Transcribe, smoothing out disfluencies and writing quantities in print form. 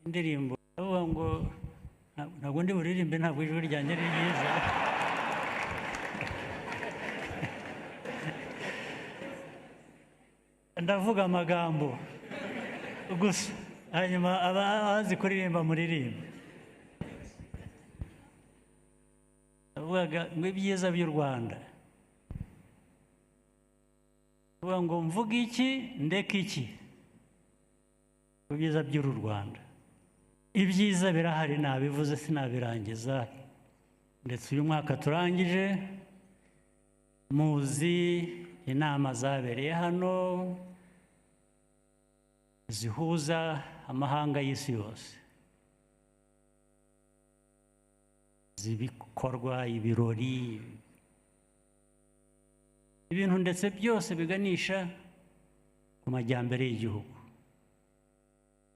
indirimbo avuga ngo ntabwo ndi buririmbe, ntabwo ijwi ryanjye ari ryiza. Ndavuga amagambo gusa, hanyuma abazi kuririmba muririmbe. Ndavugaga ngo ibyiza by'u Rwanda, ndavuga ngo mvuga iki ndeka iki, ibyiza by'uru Rwanda. Ibyiza birahari, nabivuze sinabirangiza, ndetse uyu mwaka turangije muzi inama zabereye hano zihuza amahanga y'isi yose, zibikorwa, ibirori, ibintu ndetse byose biganisha ku majyambere y'igihugu.